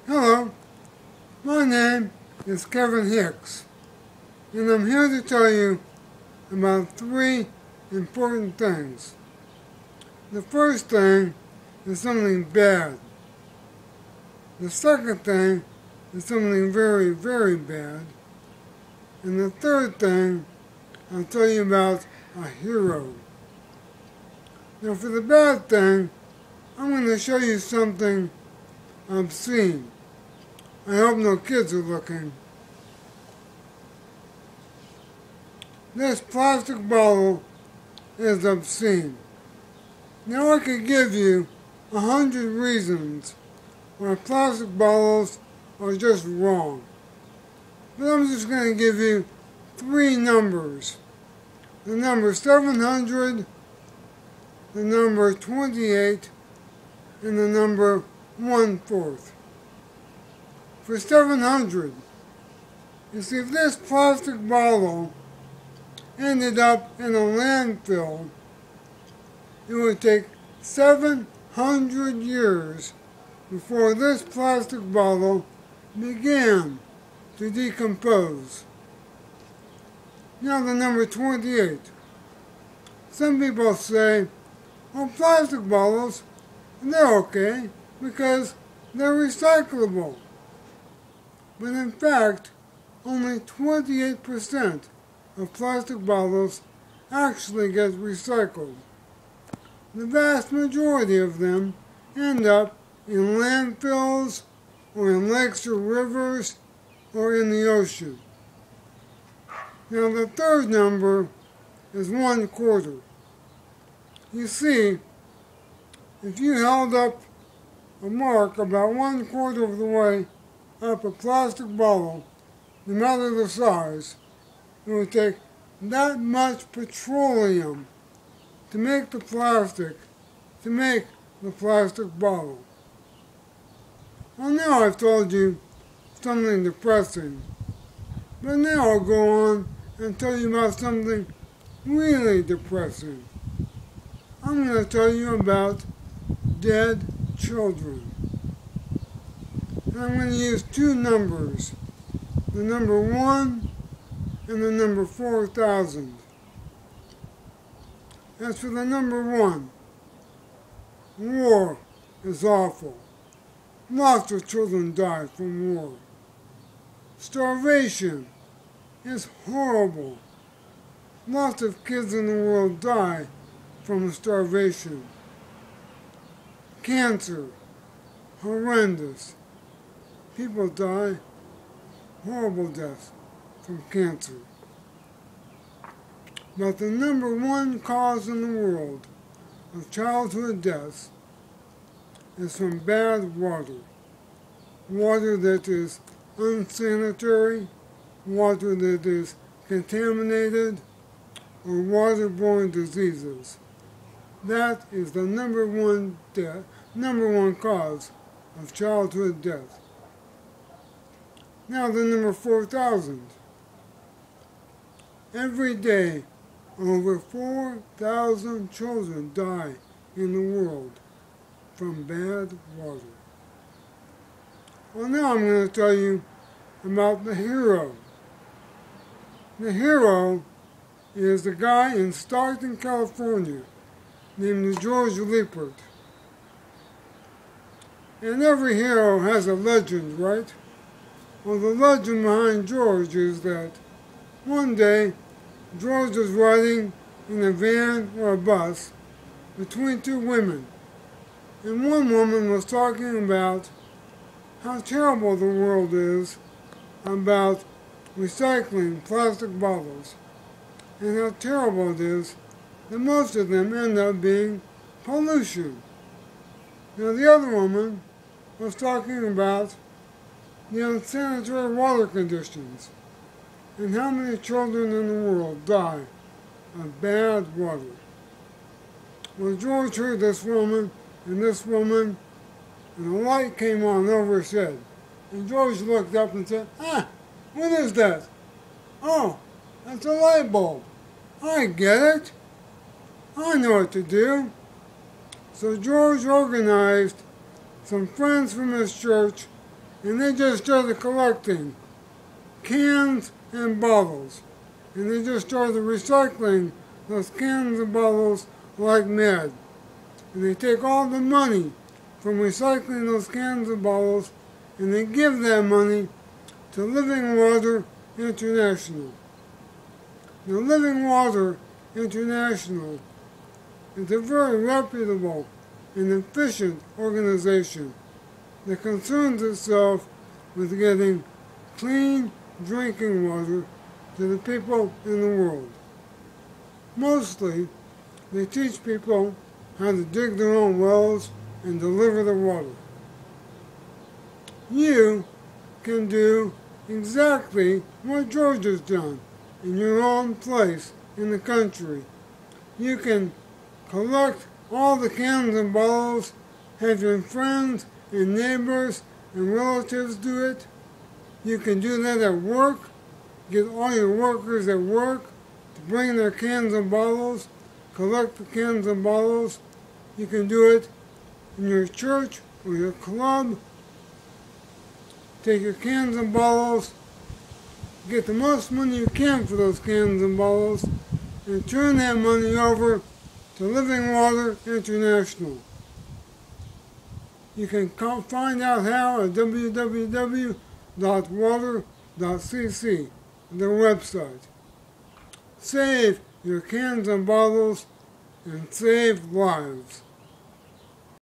Hello, my name is Kevin Hicks, and I'm here to tell you about three important things. The first thing is something bad. The second thing is something very, very bad. And the third thing, I'll tell you about a hero. Now for the bad thing, I'm going to show you something obscene. I hope no kids are looking. This plastic bottle is obscene. Now I could give you 100 reasons why plastic bottles are just wrong. But I'm just going to give you three numbers. The number 700, the number 28, and the number 1/4. For 700, you see, if this plastic bottle ended up in a landfill, it would take 700 years before this plastic bottle began to decompose. Now the number 28. Some people say, well, plastic bottles, they're okay because they're recyclable. But in fact, only 28% of plastic bottles actually get recycled. The vast majority of them end up in landfills, or in lakes or rivers, or in the ocean. Now the third number is 1/4. You see, if you held up a mark about 1/4 of the way up a plastic bottle, no matter the size, it would take that much petroleum to make the plastic bottle. Well, now I've told you something depressing, but now I'll go on and tell you about something really depressing. I'm going to tell you about dead children. And I'm going to use two numbers, the number 1 and the number 4,000. As for the number 1, war is awful. Lots of children die from war. Starvation is horrible. Lots of kids in the world die from starvation. Cancer, horrendous. People die horrible deaths from cancer. But the number 1 cause in the world of childhood deaths is from bad water. Water that is unsanitary, water that is contaminated, or waterborne diseases. That is the number one cause of childhood death. Now the number 4,000. Every day, over 4,000 children die in the world from bad water. Well, now I'm going to tell you about the hero. The hero is a guy in Stockton, California, named George Lippert. And every hero has a legend, right? Well, the legend behind George is that one day George was riding in a van or a bus between two women. And one woman was talking about how terrible the world is about recycling plastic bottles, and how terrible it is that most of them end up being pollution. Now the other woman was talking about the unsanitary water conditions and how many children in the world die of bad water. Well, George heard this woman, and a light came on over his head. And George looked up and said, what is that? Oh, that's a light bulb. I get it. I know what to do. So George organized some friends from his church and they just started collecting cans and bottles. And they just started recycling those cans and bottles like mad. And they take all the money from recycling those cans and bottles and they give that money to Living Water International. Now, Living Water International is a very reputable and efficient organization that concerns itself with getting clean drinking water to the people in the world. Mostly, they teach people how to dig their own wells and deliver the water. You can do exactly what George has done in your own place in the country. You can collect all the cans and bottles, have your friends and neighbors and relatives do it. You can do that at work. Get all your workers at work to bring their cans and bottles, collect the cans and bottles. You can do it in your church or your club. Take your cans and bottles, get the most money you can for those cans and bottles, and turn that money over to Living Water International. You can find out how at www.water.cc, their website. Save your cans and bottles and save lives.